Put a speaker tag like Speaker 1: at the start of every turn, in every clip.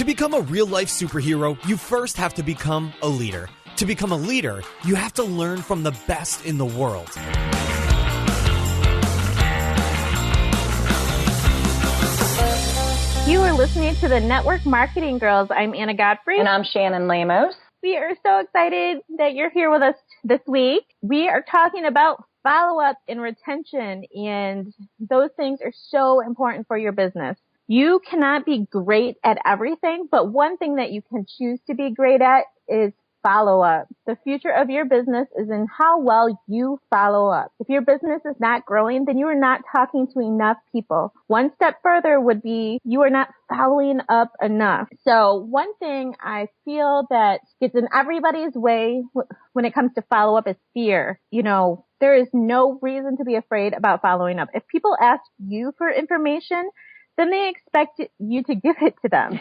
Speaker 1: To become a real-life superhero, you first have to become a leader. To become a leader, you have to learn from the best in the world.
Speaker 2: You are listening to the Network Marketing Girls. I'm Anna Godfrey.
Speaker 3: And I'm Shannon Lamos.
Speaker 2: We are so excited that you're here with us this week. We are talking about follow-up and retention, and those things are so important for your business. You cannot be great at everything, but one thing that you can choose to be great at is follow-up. The future of your business is in how well you follow up. If your business is not growing, then you are not talking to enough people. One step further would be you are not following up enough. So one thing I feel that gets in everybody's way when it comes to follow-up is fear. You know, there is no reason to be afraid about following up. If people ask you for information, then they expect you to give it to them.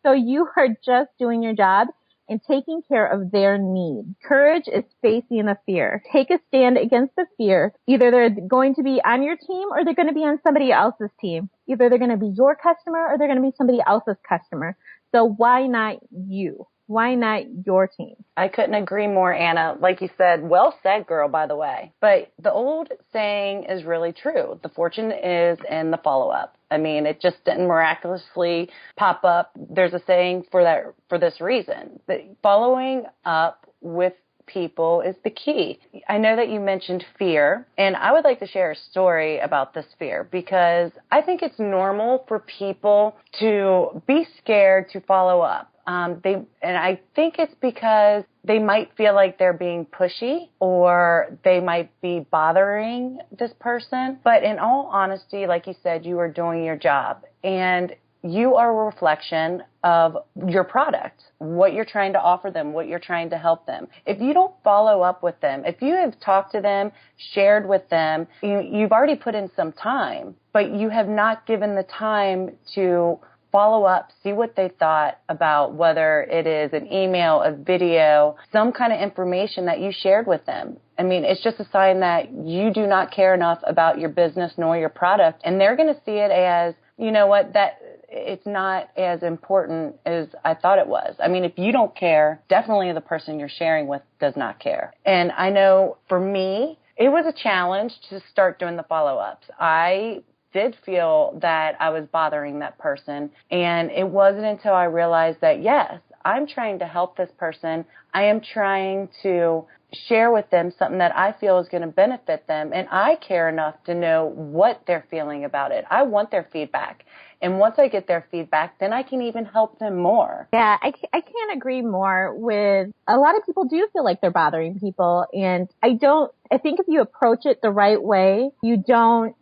Speaker 2: So you are just doing your job and taking care of their need. Courage is facing the fear. Take a stand against the fear. Either they're going to be on your team or they're going to be on somebody else's team. Either they're going to be your customer or they're going to be somebody else's customer. So why not you? Why not your team?
Speaker 3: I couldn't agree more, Anna. Like you said, well said, girl, by the way. But the old saying is really true. The fortune is in the follow-up. I mean, it just didn't miraculously pop up. There's a saying for this reason. That following up with people is the key. I know that you mentioned fear, and I would like to share a story about this fear because I think it's normal for people to be scared to follow up. And I think it's because they might feel like they're being pushy or they might be bothering this person. But in all honesty, like you said, you are doing your job and you are a reflection of your product, what you're trying to offer them, what you're trying to help them. If you don't follow up with them, if you have talked to them, shared with them, you've already put in some time, but you have not given the time to follow up, see what they thought about whether it is an email, a video, some kind of information that you shared with them. I mean, it's just a sign that you do not care enough about your business nor your product, and they're going to see it as, you know what, that it's not as important as I thought it was. I mean, if you don't care, definitely the person you're sharing with does not care. And I know for me, it was a challenge to start doing the follow-ups. I did feel that I was bothering that person. And it wasn't until I realized that, yes, I'm trying to help this person. I am trying to share with them something that I feel is going to benefit them. And I care enough to know what they're feeling about it. I want their feedback. And once I get their feedback, then I can even help them more.
Speaker 2: Yeah, I can't agree more with a lot of people do feel like they're bothering people. And I think if you approach it the right way, you don't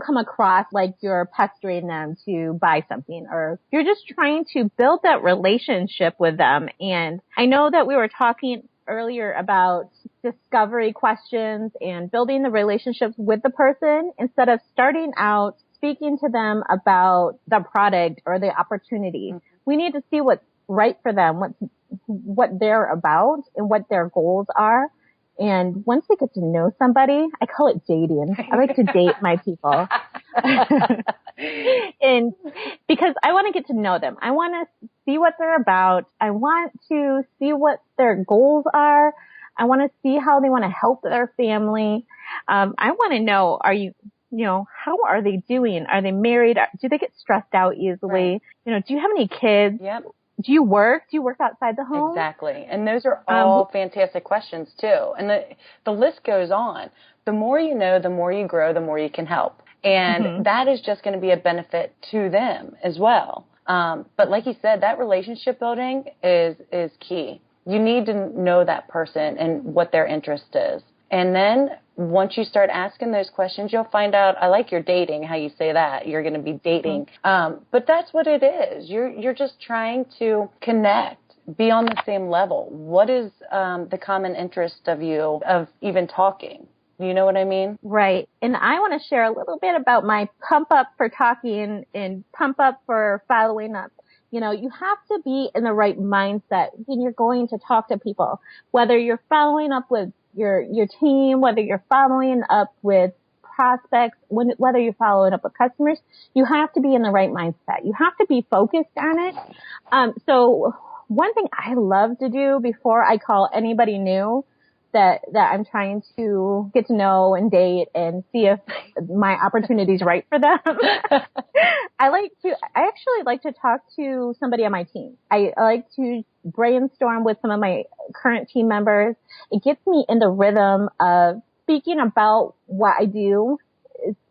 Speaker 2: come across like you're pestering them to buy something, or you're just trying to build that relationship with them. And I know that we were talking earlier about discovery questions and building the relationships with the person instead of starting out speaking to them about the product or the opportunity. Mm-hmm. We need to see what's right for them, what they're about and what their goals are. And once we get to know somebody, I call it dating. I like to date my people. And because I want to get to know them. I want to see what they're about. I want to see what their goals are. I want to see how they want to help their family. I want to know, how are they doing? Are they married? Do they get stressed out easily? Right. Do you have any kids?
Speaker 3: Yep.
Speaker 2: Do you work? Do you work outside the home?
Speaker 3: Exactly. And those are all fantastic questions too. And the list goes on. The more you know, the more you grow, the more you can help. And that is just going to be a benefit to them as well. But like you said, that relationship building is key. You need to know that person and what their interest is. And then once you start asking those questions, you'll find out, I like your dating, how you say that. You're going to be dating. But that's what it is. You're just trying to connect, be on the same level. What is the common interest of you, of even talking? You know what I mean?
Speaker 2: Right. And I want to share a little bit about my pump up for talking and pump up for following up. You have to be in the right mindset when you're going to talk to people, whether you're following up with your team, whether you're following up with prospects, whether you're following up with customers, you have to be in the right mindset. You have to be focused on it. So one thing I love to do before I call anybody new that I'm trying to get to know and date and see if my opportunity is right for them. I actually like to talk to somebody on my team. I like to brainstorm with some of my current team members. It gets me in the rhythm of speaking about what I do,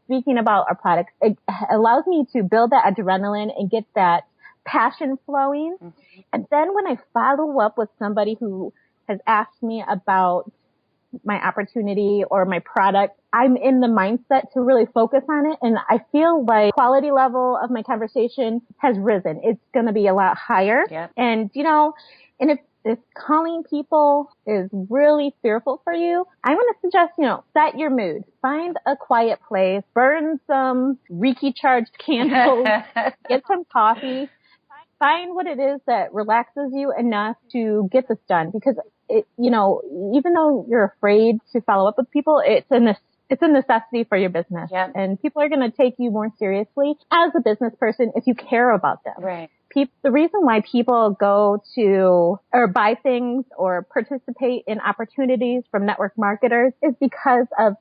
Speaker 2: speaking about our products. It allows me to build that adrenaline and get that passion flowing. Mm-hmm. And then when I follow up with somebody who has asked me about my opportunity or my product, I'm in the mindset to really focus on it. And I feel like quality level of my conversation has risen. It's going to be a lot higher.
Speaker 3: Yeah.
Speaker 2: And, and if calling people is really fearful for you, I'm going to suggest, set your mood. Find a quiet place, burn some Reiki charged candles, get some coffee. Find what it is that relaxes you enough to get this done, because even though you're afraid to follow up with people, it's a necessity for your business.
Speaker 3: Yep.
Speaker 2: And people are going to take you more seriously as a business person if you care about them.
Speaker 3: Right.
Speaker 2: The reason why people go to or buy things or participate in opportunities from network marketers is because of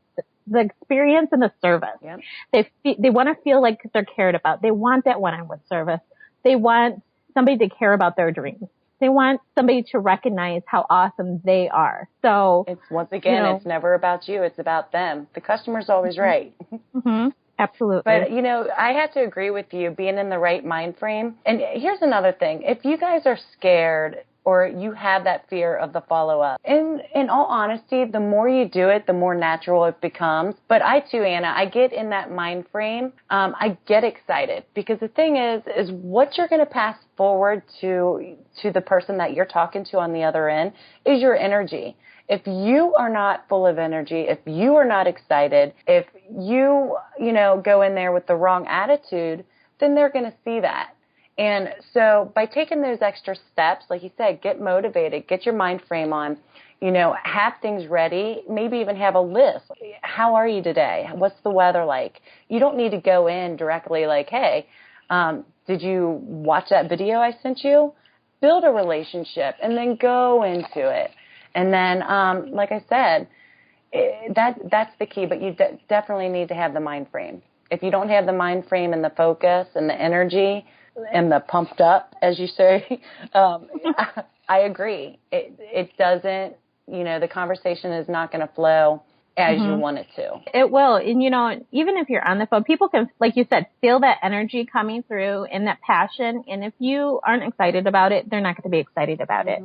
Speaker 2: the experience and the service.
Speaker 3: Yep.
Speaker 2: They want to feel like they're cared about. They want that one-on-one service. They want somebody to care about their dreams. They want somebody to recognize how awesome they are. So
Speaker 3: it's once again, it's never about you. It's about them. The customer's always right.
Speaker 2: Mm-hmm. Absolutely.
Speaker 3: But, I have to agree with you, being in the right mind frame. And here's another thing. If you guys are scared or you have that fear of the follow-up, in all honesty, the more you do it, the more natural it becomes. But I too, Anna, I get in that mind frame. I get excited because the thing is what you're going to pass forward to the person that you're talking to on the other end is your energy. If you are not full of energy, if you are not excited, if you go in there with the wrong attitude, then they're going to see that. And so by taking those extra steps, like you said, get motivated, get your mind frame on, have things ready, maybe even have a list. How are you today? What's the weather like? You don't need to go in directly like, hey, did you watch that video I sent you? Build a relationship and then go into it. And then, like I said, that's the key, but you definitely need to have the mind frame. If you don't have the mind frame and the focus and the energy and the pumped up, as you say, I agree. It doesn't, the conversation is not going to flow as you want it to.
Speaker 2: It will. And, even if you're on the phone, people can, like you said, feel that energy coming through and that passion. And if you aren't excited about it, they're not going to be excited about it.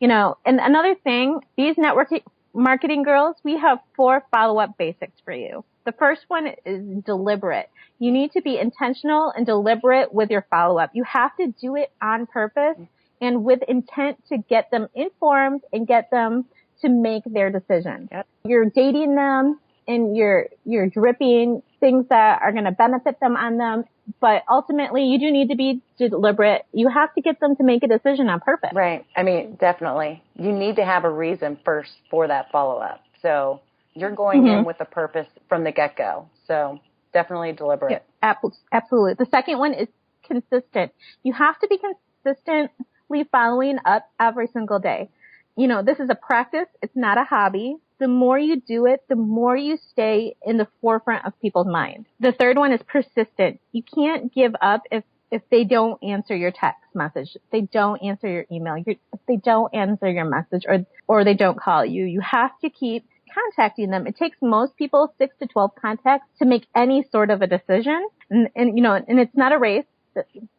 Speaker 2: And another thing, these networking marketing girls, we have 4 follow-up basics for you. The first one is deliberate. You need to be intentional and deliberate with your follow-up. You have to do it on purpose and with intent to get them informed and get them to make their decision.
Speaker 3: Yep.
Speaker 2: You're dating them and you're dripping things that are going to benefit them on them. But ultimately, you do need to be deliberate. You have to get them to make a decision on purpose.
Speaker 3: Right. I mean, definitely. You need to have a reason first for that follow-up. So you're going in with a purpose from the get-go. So definitely deliberate.
Speaker 2: Yeah, absolutely. The second one is consistent. You have to be consistently following up every single day. This is a practice. It's not a hobby. The more you do it, the more you stay in the forefront of people's minds. The third one is persistent. You can't give up if they don't answer your text message, if they don't answer your email, if they don't answer your message, or they don't call you. You have to keep contacting them. It takes most people 6 to 12 contacts to make any sort of a decision. And it's not a race.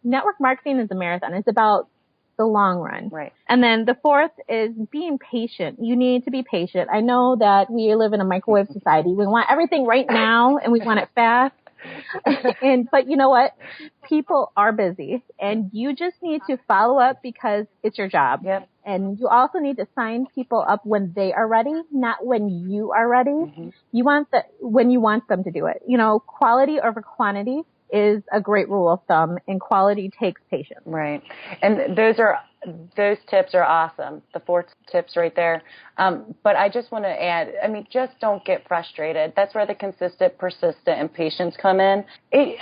Speaker 2: Network marketing is a marathon. It's about the long run.
Speaker 3: Right.
Speaker 2: And then the fourth is being patient. You need to be patient. I know that we live in a microwave society. We want everything right now and we want it fast. But you know what? People are busy and you just need to follow up because it's your job.
Speaker 3: Yep.
Speaker 2: And you also need to sign people up when they are ready, not when you are ready. You want when you want them to do it. Quality over quantity is a great rule of thumb, and quality takes patience.
Speaker 3: Right. And those tips are awesome. The 4 tips right there. But I just want to add, just don't get frustrated. That's where the consistent, persistent, and patience come in.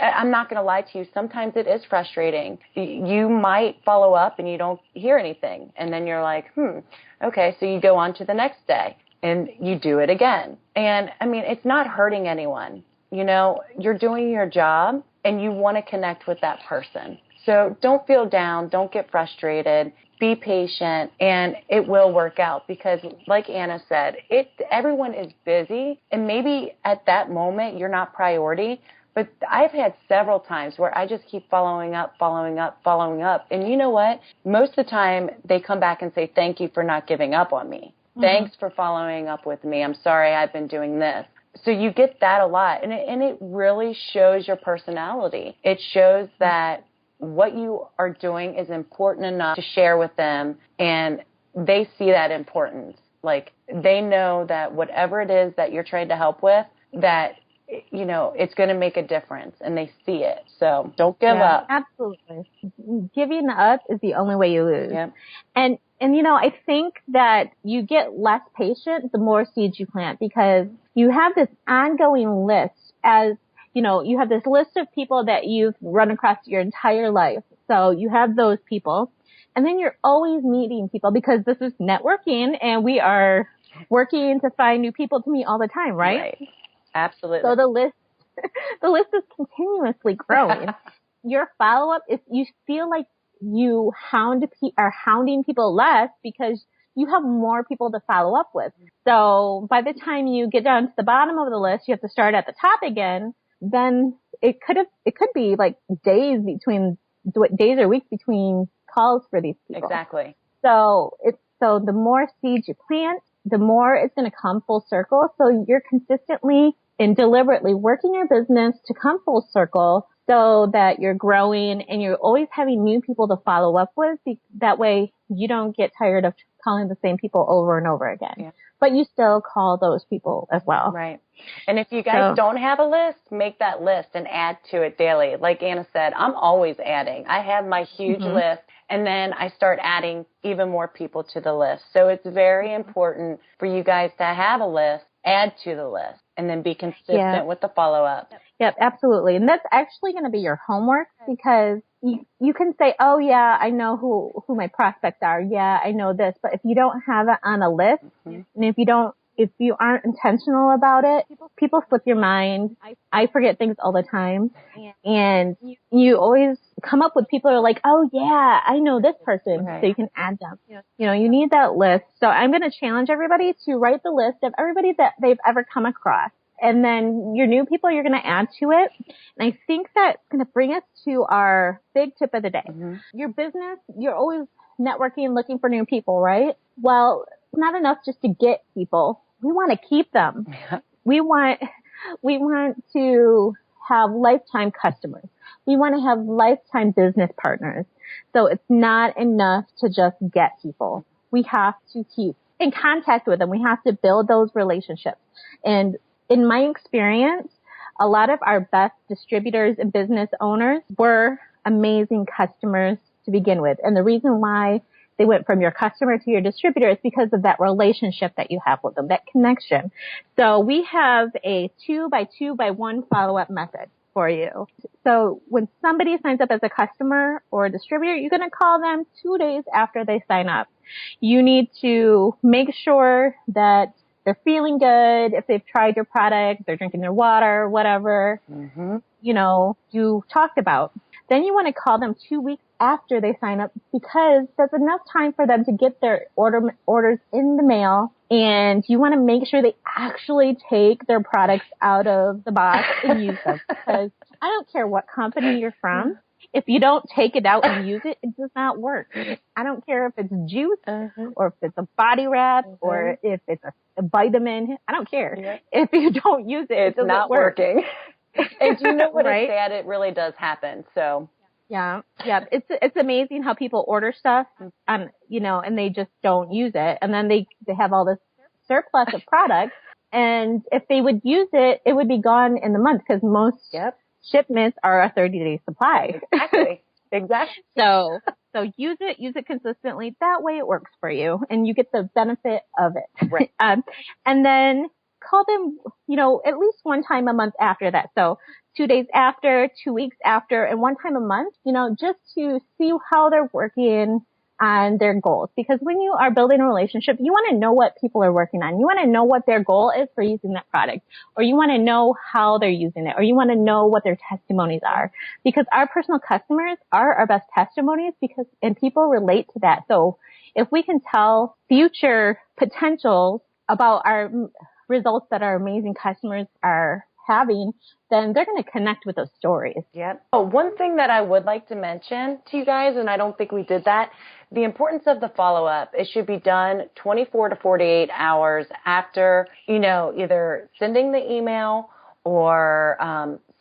Speaker 3: I'm not going to lie to you. Sometimes it is frustrating. You might follow up and you don't hear anything. And then you're like, okay. So you go on to the next day and you do it again. And it's not hurting anyone. You're doing your job and you want to connect with that person. So don't feel down. Don't get frustrated. Be patient, and it will work out because, like Anna said, everyone is busy, and maybe at that moment you're not priority. But I've had several times where I just keep following up. And you know what? Most of the time they come back and say, thank you for not giving up on me. Mm-hmm. Thanks for following up with me. I'm sorry I've been doing this. So you get that a lot, and it really shows your personality. It shows that what you are doing is important enough to share with them, and they see that importance. Like, they know that whatever it is that you're trying to help with, that, it's going to make a difference, and they see it. So don't give up.
Speaker 2: Absolutely. Giving up is the only way you lose.
Speaker 3: Yep.
Speaker 2: And I think that you get less patient the more seeds you plant, because you have this ongoing list you have this list of people that you've run across your entire life. So you have those people, and then you're always meeting people because this is networking and we are working to find new people to meet all the time, right?
Speaker 3: Right. Absolutely.
Speaker 2: So the list is continuously growing. Your follow-up, if you feel like you are hounding people less because you have more people to follow up with. So by the time you get down to the bottom of the list, you have to start at the top again. Then it could be like days or weeks between calls for these people.
Speaker 3: Exactly.
Speaker 2: So the more seeds you plant, the more it's going to come full circle. So you're consistently and deliberately working your business to come full circle so that you're growing and you're always having new people to follow up with. That way you don't get tired of calling the same people over and over again. Yeah. But you still call those people as well.
Speaker 3: Right. And if you guys don't have a list, make that list and add to it daily. Like Anna said, I'm always adding. I have my huge list, and then I start adding even more people to the list. So it's very important for you guys to have a list, add to the list, and then be consistent with the follow-up.
Speaker 2: Yep, absolutely. And that's actually going to be your homework, because you can say, oh yeah, I know who my prospects are. Yeah, I know this. But if you don't have it on a list, and if you aren't intentional about it, people slip your mind. I forget things all the time. And you always come up with people who are like, oh yeah, I know this person. Right. So you can add them. You need that list. So I'm going to challenge everybody to write the list of everybody that they've ever come across. And then your new people, you're going to add to it. And I think that's going to bring us to our big tip of the day. Mm-hmm. Your business, you're always networking, looking for new people, right? Well, it's not enough just to get people. We want to keep them. We want to have lifetime customers. We want to have lifetime business partners. So it's not enough to just get people. We have to keep in contact with them. We have to build those relationships. And in my experience, a lot of our best distributors and business owners were amazing customers to begin with. And the reason why they went from your customer to your distributor is because of that relationship that you have with them, that connection. So we have a 2x2x1 follow-up method for you. So when somebody signs up as a customer or a distributor, you're going to call them 2 days after they sign up. You need to make sure that they're feeling good, if they've tried your product, they're drinking their water, whatever, you talked about. Then you want to call them 2 weeks after they sign up, because that's enough time for them to get their orders in the mail, and you want to make sure they actually take their products out of the box and use them. Because I don't care what company you're from. If you don't take it out and use it, it does not work. I don't care if it's juice or if it's a body wrap or if it's a vitamin. I don't care. Yeah. If you don't use it,
Speaker 3: it's not working. And do you know what
Speaker 2: right?
Speaker 3: It's sad? It really does happen. So
Speaker 2: yeah. It's amazing how people order stuff and they just don't use it, and then they have all this surplus of products. And if they would use it, it would be gone in the month, because most shipments are a 30-day supply.
Speaker 3: Exactly.
Speaker 2: So use it consistently. That way it works for you and you get the benefit of it.
Speaker 3: Right.
Speaker 2: And then call them, at least one time a month after that. So 2 days after, 2 weeks after, and one time a month, just to see how they're working on their goals. Because when you are building a relationship, you want to know what people are working on. You want to know what their goal is for using that product, or you want to know how they're using it, or you want to know what their testimonies are. Because our personal customers are our best testimonies and people relate to that. So if we can tell future potentials about our results that our amazing customers are having, then they're going to connect with those stories.
Speaker 3: Yep. Oh, one thing that I would like to mention to you guys, and I don't think we did that, the importance of the follow-up. It should be done 24 to 48 hours after, either sending the email or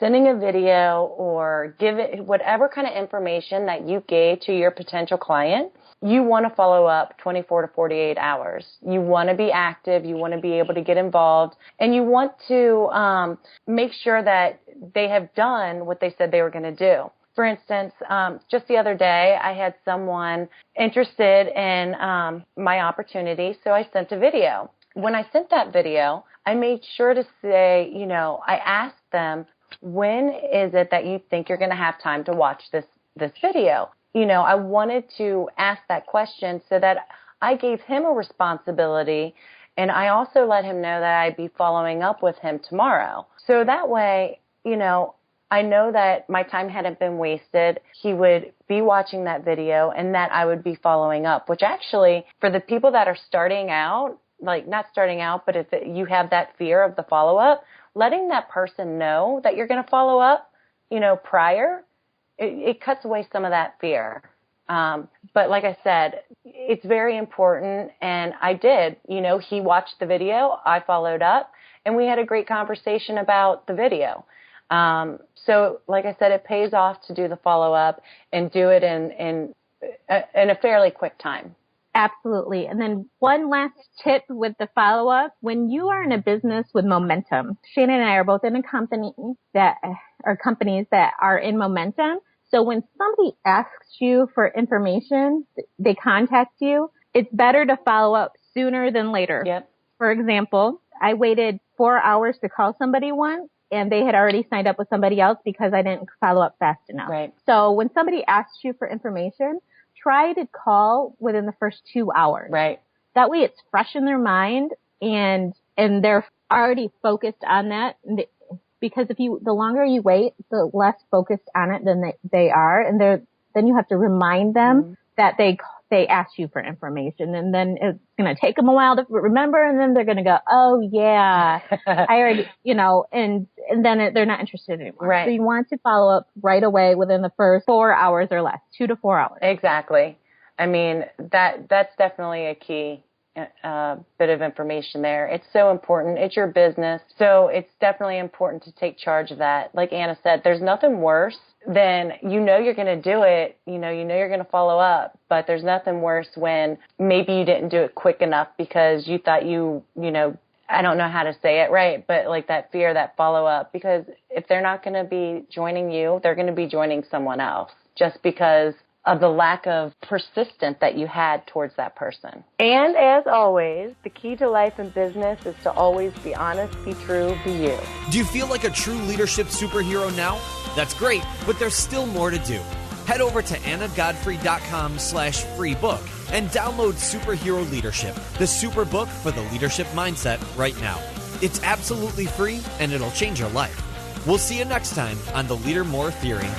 Speaker 3: sending a video or give it whatever kind of information that you gave to your potential client. You want to follow up 24 to 48 hours. You want to be active. You want to be able to get involved. And you want to make sure that they have done what they said they were going to do. For instance, just the other day, I had someone interested in my opportunity, so I sent a video. When I sent that video, I made sure to say, I asked them, when is it that you think you're going to have time to watch this video? I wanted to ask that question so that I gave him a responsibility, and I also let him know that I'd be following up with him tomorrow. So that way, I know that my time hadn't been wasted. He would be watching that video and that I would be following up, which actually for the people that are starting out, like not starting out, but if you have that fear of the follow-up, letting that person know that you're going to follow up, prior, it cuts away some of that fear. But like I said, it's very important. And I did, he watched the video, I followed up, and we had a great conversation about the video. So like I said, it pays off to do the follow-up and do it in a fairly quick time.
Speaker 2: Absolutely. And then one last tip with the follow-up. When you are in a business with momentum, Shannon and I are both in companies that are in momentum. So when somebody asks you for information, they contact you, it's better to follow up sooner than later.
Speaker 3: Yep.
Speaker 2: For example, I waited 4 hours to call somebody once, and they had already signed up with somebody else because I didn't follow up fast enough.
Speaker 3: Right.
Speaker 2: So when somebody asks you for information, try to call within the first 2 hours.
Speaker 3: Right.
Speaker 2: That way it's fresh in their mind and they're already focused on that. Because the longer you wait, the less focused on it than they are. And then you have to remind them that they asked you for information, and then it's going to take them a while to remember. And then they're going to go, oh yeah, I already, and then they're not interested anymore.
Speaker 3: Right.
Speaker 2: So you want to follow up right away within the first 4 hours or less, 2 to 4 hours.
Speaker 3: Exactly. I mean, that's definitely a key bit of information there. It's so important. It's your business. So it's definitely important to take charge of that. Like Anna said, there's nothing worse than, you're going to do it, you're going to follow up, but there's nothing worse when maybe you didn't do it quick enough because you thought I don't know how to say it right, but like that fear, that follow up, because if they're not going to be joining you, they're going to be joining someone else just because of the lack of persistence that you had towards that person. And as always, the key to life and business is to always be honest, be true, be you.
Speaker 1: Do you feel like a true leadership superhero now? That's great, but there's still more to do. Head over to annagodfrey.com/free book and download Superhero Leadership, the super book for the leadership mindset right now. It's absolutely free and it'll change your life. We'll see you next time on the Leader More Theory.